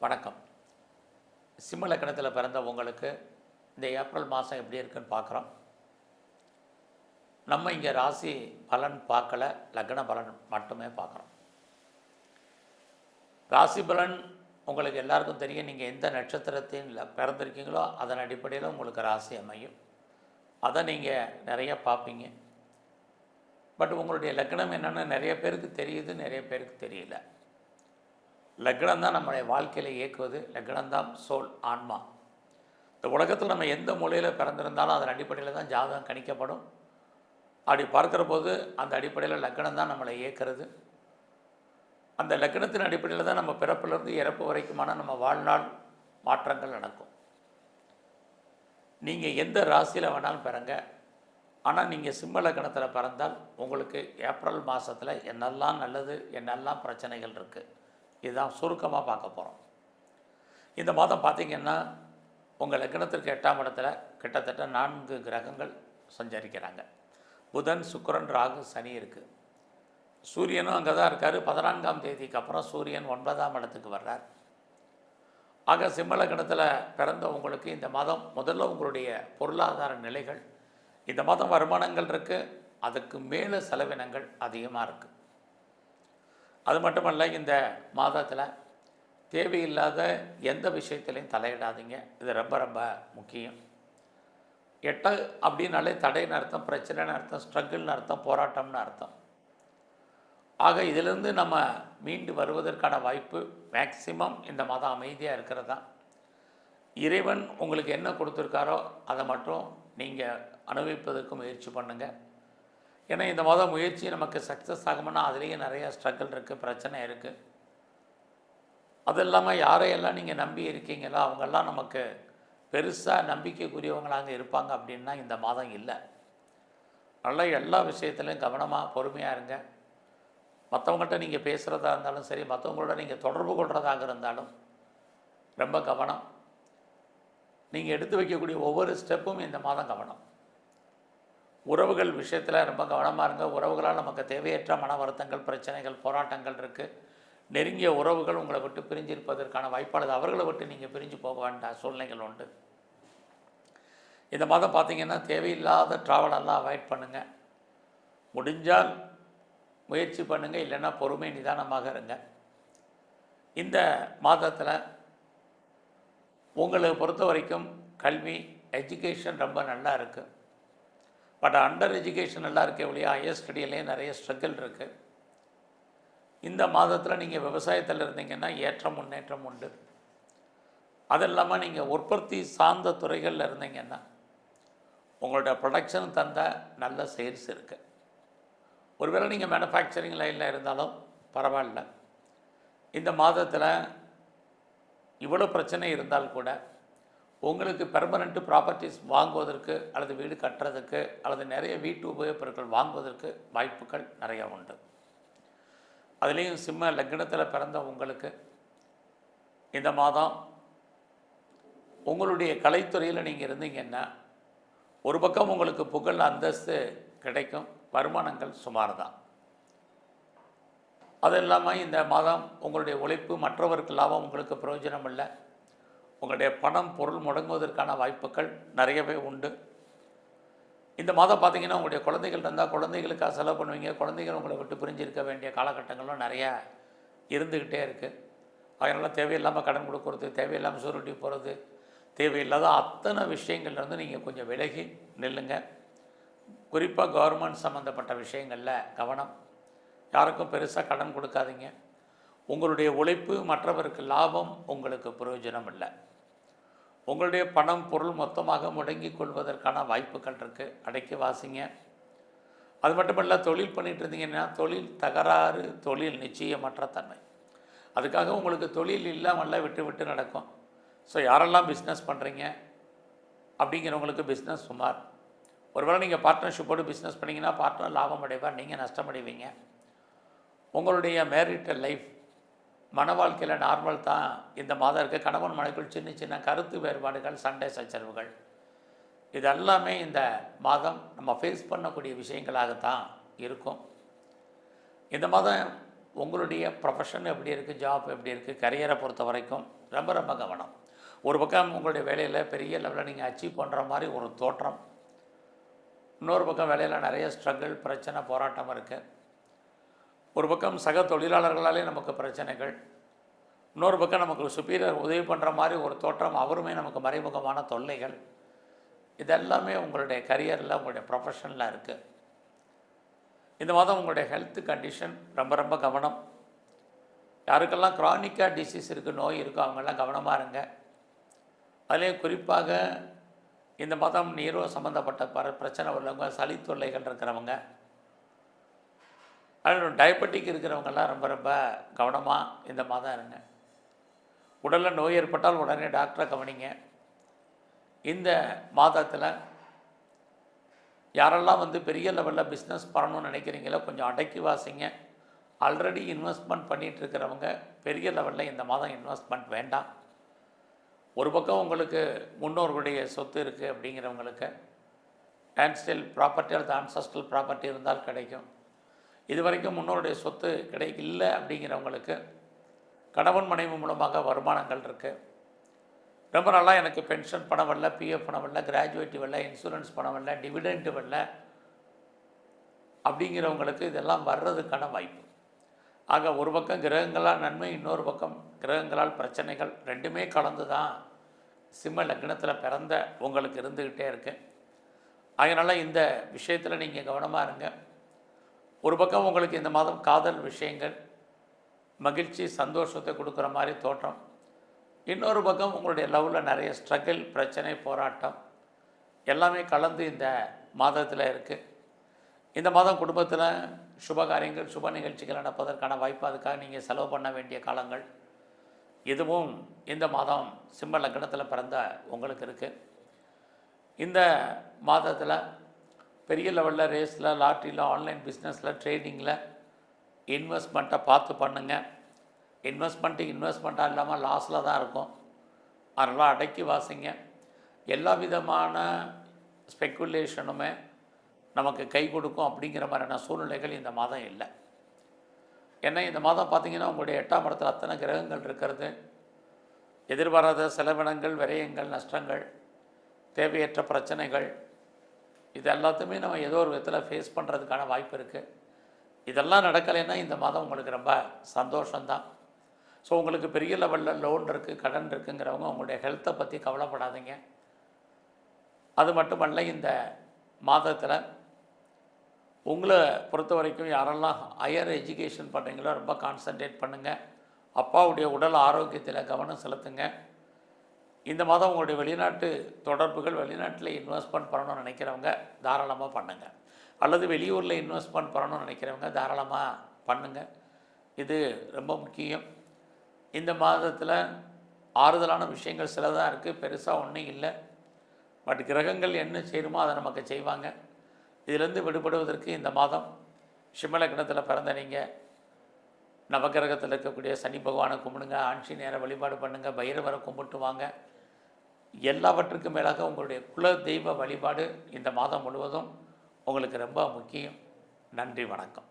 வணக்கம். சிம்ம லக்னத்தில் பிறந்த உங்களுக்கு இந்த ஏப்ரல் மாதம் எப்படி இருக்குன்னு பார்க்குறோம். நம்ம இங்கே ராசி பலன் பார்க்கல, லக்ன பலன் மட்டுமே பார்க்குறோம். ராசி பலன் உங்களுக்கு எல்லாருக்கும் தெரியும். நீங்கள் எந்த நட்சத்திரத்தின் பிறந்திருக்கீங்களோ அதன் அடிப்படையில் உங்களுக்கு ராசி அமையும். அதை நீங்கள் நிறைய பார்ப்பீங்க. பட் உங்களுடைய லக்னம் என்னென்னு நிறைய பேருக்கு தெரியுது, நிறைய பேருக்கு தெரியல. லக்னம் தான் நம்முடைய வாழ்க்கையில் இயக்குவது. லக்னம் தான் சோல், ஆன்மா. இந்த உலகத்தில் நம்ம எந்த மூலையில் பிறந்திருந்தாலும் அதன் அடிப்படையில் தான் ஜாதகம் கணிக்கப்படும். அப்படி பார்க்குற போது அந்த அடிப்படையில் லக்னம் தான் நம்மளை இயக்கிறது. அந்த லக்னத்தின் அடிப்படையில் தான் நம்ம பிறப்பிலிருந்து இறப்பு வரைக்குமான நம்ம வாழ்நாள் மாற்றங்கள் நடக்கும். நீங்கள் எந்த ராசியில் வேணாலும் பிறங்க. ஆனால் நீங்கள் சிம்ம லக்னத்தில் பிறந்தால் உங்களுக்கு ஏப்ரல் மாதத்தில் என்னெல்லாம் நல்லது, என்னெல்லாம் பிரச்சனைகள் இருக்குது, இதுதான் சுருக்கமாக பார்க்க போகிறோம். இந்த மாதம் பார்த்திங்கன்னா உங்கள் லக்னத்திற்கு 8ஆம் இடத்துல கிட்டத்தட்ட 4 கிரகங்கள் சஞ்சரிக்கிறாங்க. புதன், சுக்கிரன், ராகு, சனி இருக்குது. சூரியனும் அங்கே தான் இருக்கார். 14ஆம் தேதிக்கு அப்புறம் சூரியன் 9ஆம் இடத்துக்கு வர்றார். ஆக சிம்ம லக்னத்தில் பிறந்த உங்களுக்கு இந்த மாதம் முதல்ல உங்களுடைய பொருளாதார நிலைகள், இந்த மாதம் வருமானங்கள் இருக்குது, அதுக்கு மேலே செலவினங்கள் அதிகமாக இருக்குது. அது மட்டுமல்ல, இந்த மாதத்தில் தேவையில்லாத எந்த விஷயத்திலையும் தலையிடாதீங்க. இது ரொம்ப ரொம்ப முக்கியம். 8 அப்படின்னாலே தடைன்னு அர்த்தம், பிரச்சனைன்னு அர்த்தம், ஸ்ட்ரகிள்னு அர்த்தம், போராட்டம்னு அர்த்தம். ஆக இதிலிருந்து நம்ம மீண்டு வருவதற்கான வாய்ப்பு மேக்சிமம் இந்த மாதம் அமைதியாக இருக்கிறது தான். இறைவன் உங்களுக்கு என்ன கொடுத்துருக்காரோ அதை மட்டும் நீங்கள் அனுபவிப்பதற்கு முயற்சி பண்ணுங்கள். ஏன்னா இந்த மாதம் முயற்சி நமக்கு சக்ஸஸ் ஆகும்னா அதுலேயும் நிறையா ஸ்ட்ரகிள் இருக்குது, பிரச்சனை இருக்குது. அது இல்லாமல் யாரையெல்லாம் நீங்கள் நம்பி இருக்கீங்களோ அவங்கெல்லாம் நமக்கு பெருசாக நம்பிக்கைக்குரியவங்களாக இருப்பாங்க அப்படின்னா இந்த மாதம் இல்லை. நல்லா எல்லா விஷயத்துலையும் கவனமாக பொறுமையாக இருங்க. மற்றவங்கள்ட்ட நீங்கள் பேசுகிறதா இருந்தாலும் சரி, மற்றவங்களோட நீங்கள் தொடர்பு கொள்கிறதாக இருந்தாலும் ரொம்ப கவனம். நீங்கள் எடுத்து வைக்கக்கூடிய ஒவ்வொரு ஸ்டெப்பும் இந்த மாதம் கவனம். உறவுகள் விஷயத்தில் ரொம்ப கவனமாக இருங்க. உறவுகளால் நமக்கு தேவையற்ற மன வருத்தங்கள், பிரச்சனைகள், போராட்டங்கள் இருக்குது. நெருங்கிய உறவுகள் உங்களை விட்டு பிரிஞ்சிருப்பதற்கான வாய்ப்பாளது. அவர்களை விட்டு நீங்கள் பிரிஞ்சு போக வேண்டாம் சூழ்நிலைகள் உண்டு. இந்த மாதம் பார்த்திங்கன்னா தேவையில்லாத ட்ராவலெல்லாம் அவாய்ட் பண்ணுங்கள். முடிஞ்சால் முயற்சி பண்ணுங்கள், இல்லைன்னா பொறுமை நிதானமாக இருங்க. இந்த மாதத்தில் உங்களை பொறுத்த வரைக்கும் கல்வி, எஜுகேஷன் ரொம்ப நல்லா இருக்குது. பட் அண்டர் எஜுகேஷன் நல்லா இருக்கே ஒழிய ஹையர் ஸ்டடியிலேயே நிறைய ஸ்ட்ரகிள் இருக்குது. இந்த மாதத்தில் நீங்கள் விவசாயத்தில் இருந்தீங்கன்னா ஏற்ற முன்னேற்றம் உண்டு. அது இல்லாமல் நீங்கள் உற்பத்தி சார்ந்த துறைகளில் இருந்தீங்கன்னா உங்களோட ப்ரொடக்ஷன் தந்த நல்ல சேல்ஸ் இருக்குது. ஒருவேளை நீங்கள் மேனுஃபேக்சரிங் லைனில் இருந்தாலும் பரவாயில்ல. இந்த மாதத்தில் இவ்வளோ பிரச்சனை இருந்தால் கூட உங்களுக்கு பெர்மனெண்ட் ப்ராப்பர்ட்டிஸ் வாங்குவதற்கு, அல்லது வீடு கட்டுறதுக்கு, அல்லது நிறைய வீட்டு உபயோகப் பொருட்கள் வாங்குவதற்கு வாய்ப்புகள் நிறையா உண்டு. அதுலேயும் சிம்ம லக்னத்தில் பிறந்த உங்களுக்கு இந்த மாதம் உங்களுடைய கலைத்துறையில் நீங்கள் இருந்தீங்கன்னா ஒரு பக்கம் உங்களுக்கு புகழ், அந்தஸ்து கிடைக்கும், வருமானங்கள் சுமார் தான். அது இல்லாமல் இந்த மாதம் உங்களுடைய உழைப்பு மற்றவருக்கு லாபம், உங்களுக்கு பிரயோஜனம் இல்லை. உங்களுடைய பணம், பொருள் முடங்குவதற்கான வாய்ப்புகள் நிறையவே உண்டு. இந்த மாதம் பார்த்திங்கன்னா உங்களுடைய குழந்தைகள் இருந்தால் குழந்தைகளுக்காக செலவு பண்ணுவீங்க. குழந்தைகள் உங்களை விட்டு பிரிஞ்சிருக்க வேண்டிய காலகட்டங்களும் நிறையா இருந்துக்கிட்டே இருக்குது. அதனால் தேவையில்லாமல் கடன் கொடுக்குறது, தேவையில்லாமல் சூருட்டி போகிறது, தேவையில்லாத அத்தனை விஷயங்கள்லேருந்து நீங்கள் கொஞ்சம் விலகி நில்லுங்க. குறிப்பாக கவர்மெண்ட் சம்மந்தப்பட்ட விஷயங்களில் கவனம். யாருக்கும் பெருசாக கடன் கொடுக்காதீங்க. உங்களுடைய உழைப்பு மற்றவருக்கு லாபம், உங்களுக்கு பிரயோஜனம் இல்லை. உங்களுடைய பணம், பொருள் மொத்தமாக முடங்கி கொள்வதற்கான வாய்ப்புகள் இருக்குது. அடக்கி வாசிங்க. அது மட்டும் இல்லை, தொழில் பண்ணிகிட்டு இருந்தீங்கன்னா தொழில் தகராறு, தொழில் நிச்சயமற்ற தன்மை. அதுக்காக உங்களுக்கு தொழில் இல்லாமல் விட்டு விட்டு நடக்கும். ஸோ யாரெல்லாம் பிஸ்னஸ் பண்ணுறீங்க அப்படிங்கிறவங்களுக்கு பிஸ்னஸ் சுமார். ஒருவேளை நீங்கள் பார்ட்னர்ஷிப்போடு பிஸ்னஸ் பண்ணிங்கன்னா பார்ட்னர் லாபம் அடைவார், நீங்கள் நஷ்டமடைவீங்க. உங்களுடைய மேரிட்டல் லைஃப், மன வாழ்க்கையில் நார்மல் தான் இந்த மாதம் இருக்குது. கணவன் மனைவிக்குள் சின்ன சின்ன கருத்து வேறுபாடுகள், சண்டை சச்சரவுகள், இது எல்லாமே இந்த மாதம் நம்ம ஃபேஸ் பண்ணக்கூடிய விஷயங்களாகத்தான் இருக்கும். இந்த மாதம் உங்களுடைய ப்ரொஃபஷன் எப்படி இருக்குது, ஜாப் எப்படி இருக்குது, கரியரை பொறுத்த வரைக்கும் ரொம்ப ரொம்ப கவனம். ஒரு பக்கம் உங்களுடைய வேலையில் பெரிய லெவலில் நீங்கள் அச்சீவ் பண்ணுற மாதிரி ஒரு தோற்றம், இன்னொரு பக்கம் வேலையில் நிறைய ஸ்ட்ரகிள், பிரச்சனை, போராட்டம் இருக்குது. ஒரு பக்கம் சக தொழிலாளர்களாலே நமக்கு பிரச்சனைகள், இன்னொரு பக்கம் நமக்கு சுப்பீரியர் உதவி பண்ணுற மாதிரி ஒரு தோற்றம், அவருமே நமக்கு மறைமுகமான தொல்லைகள். இதெல்லாமே உங்களுடைய கரியரில், உங்களுடைய ப்ரொஃபஷனில் இருக்குது. இந்த மாதம் உங்களுடைய ஹெல்த் கண்டிஷன் ரொம்ப ரொம்ப கவனம். யாருக்கெல்லாம் க்ரானிக்காக டிசீஸ் இருக்குது, நோய் இருக்கோ அவங்கெல்லாம் கவனமாக இருங்க. அதுலேயும் குறிப்பாக இந்த மாதம் நீரோ சம்மந்தப்பட்ட பிரச்சனை உள்ளவங்க, சளி தொல்லைகள் இருக்கிறவங்க, அதில் டயபெட்டிக் இருக்கிறவங்கெல்லாம் ரொம்ப ரொம்ப கவனமாக இந்த மாதம் இருங்க. உடலில் நோய் ஏற்பட்டால் உடனே டாக்டரை கவனிங்க. இந்த மாதத்தில் யாரெல்லாம் பெரிய லெவலில் பிஸ்னஸ் பண்ணணும்னு நினைக்கிறீங்களோ கொஞ்சம் அடக்கி வாசிங்க. ஆல்ரெடி இன்வெஸ்ட்மெண்ட் பண்ணிகிட்டு இருக்கிறவங்க பெரிய லெவலில் இந்த மாதம் இன்வெஸ்ட்மெண்ட் வேண்டாம். ஒரு பக்கம் உங்களுக்கு முன்னோர்களுடைய சொத்து இருக்குது அப்படிங்கிறவங்களுக்கு ஆன்ஸ்டல் ப்ராப்பர்ட்டி அல்லது ஆன்சஸ்ட்ரல் ப்ராப்பர்ட்டி இருந்தால் கிடைக்கும். இது வரைக்கும் முன்னோருடைய சொத்து இல்லை அப்படிங்கிறவங்களுக்கு கணவன் மனைவி மூலமாக வருமானங்கள் இருக்குது. ரொம்ப நல்லா எனக்கு பென்ஷன் பணம் வரல, பிஎஃப் பணம் வரல, கிராஜுவேட்டி வரல, இன்சூரன்ஸ் பணம் வரல, டிவிடெண்ட் வரல அப்படிங்கிறவங்களுக்கு இதெல்லாம் வர்றதுக்கான வாய்ப்பு. ஆக ஒரு பக்கம் கிரகங்களால் நன்மை, இன்னொரு பக்கம் கிரகங்களால் பிரச்சனைகள், ரெண்டுமே கலந்து தான் சிம்ம லக்னத்தில் பிறந்த உங்களுக்கு இருந்துக்கிட்டே இருக்கு. அதனால் இந்த விஷயத்தில் நீங்கள் கவனமாக இருங்க. ஒரு பக்கம் உங்களுக்கு இந்த மாதம் காதல் விஷயங்கள் மகிழ்ச்சி, சந்தோஷத்தை கொடுக்குற மாதிரி தோற்றம். இன்னொரு பக்கம் உங்களுடைய லவ்வில் நிறைய ஸ்ட்ரகிள், பிரச்சனை, போராட்டம் எல்லாமே கலந்து இந்த மாதத்தில் இருக்குது. இந்த மாதம் குடும்பத்தில் சுபகாரியங்கள், சுப நிகழ்ச்சிகள் நடப்பதற்கான வாய்ப்பு, அதுக்காக நீங்கள் செலவு பண்ண வேண்டிய காலங்கள் இதுவும் இந்த மாதம் சிம்ம லக்னத்தில் பிறந்த உங்களுக்கு இருக்குது. இந்த மாதத்தில் பெரிய லெவலில் ரேஸில், லாட்ரியில், ஆன்லைன் பிஸ்னஸில், ட்ரேடிங்கில் இன்வெஸ்ட்மெண்ட்டை பார்த்து பண்ணுங்கள். இன்வெஸ்ட்மெண்ட்டாக இல்லாமல் லாஸில் தான் இருக்கும். அதனால் அடக்கி வாசிங்க. எல்லா விதமான ஸ்பெக்குலேஷனுமே நமக்கு கை கொடுக்கும் அப்படிங்கிற மாதிரியான சூழ்நிலைகள் இந்த மாதம் இல்லை. ஏன்னா இந்த மாதம் பார்த்திங்கன்னா உங்களுடைய 8ஆம் இடத்துல அத்தனை கிரகங்கள் இருக்கிறது. எதிர்பாராத செலவினங்கள், விரயங்கள், நஷ்டங்கள், தேவையற்ற பிரச்சனைகள், இது எல்லாத்தையுமே நம்ம ஏதோ ஒரு விதத்தில் ஃபேஸ் பண்ணுறதுக்கான வாய்ப்பு இருக்குது. இதெல்லாம் நடக்கலைன்னா இந்த மாதம் உங்களுக்கு ரொம்ப சந்தோஷம்தான். ஸோ உங்களுக்கு பெரிய லெவலில் லோன் இருக்குது, கடன் இருக்குங்கிறவங்க உங்களுடைய ஹெல்த்தை பற்றி கவலைப்படாதீங்க. அது மட்டுமல்ல, இந்த மாதத்தில் உங்களை பொறுத்த வரைக்கும் யாரெல்லாம் ஹையர் எஜுகேஷன் பண்ணுறீங்களோ ரொம்ப கான்சன்ட்ரேட் பண்ணுங்கள். அப்பாவுடைய உடல் ஆரோக்கியத்தில் கவனம் செலுத்துங்க. இந்த மாதம் உங்களுடைய வெளிநாட்டு தொடர்புகள், வெளிநாட்டில் இன்வெஸ்ட்மெண்ட் பண்ணணும்னு நினைக்கிறவங்க தாராளமாக பண்ணுங்கள். அல்லது வெளியூரில் இன்வெஸ்ட்மெண்ட் பண்ணணும்னு நினைக்கிறவங்க தாராளமாக பண்ணுங்கள். இது ரொம்ப முக்கியம். இந்த மாதத்தில் ஆறுதலான விஷயங்கள் சிலதாக இருக்குது, பெருசாக ஒன்றும் இல்லை. பட் கிரகங்கள் என்ன செய்யணுமோ அதை நமக்கு செய்வாங்க. இதிலேருந்து விடுபடுவதற்கு இந்த மாதம் சிம்ம லக்னத்தில் பிறந்த நீங்கள் நவகிரகத்தில் இருக்கக்கூடிய சனி பகவானை கும்பிடுங்க, ஆஞ்சநேயரை வழிபாடு பண்ணுங்கள், பைரவரை கும்பிட்டு வாங்க. எல்லாவற்றுக்கும் மேலாக உங்களுடைய குல தெய்வ வழிபாடு இந்த மாதம் முழுவதும் உங்களுக்கு ரொம்ப முக்கியம். நன்றி, வணக்கம்.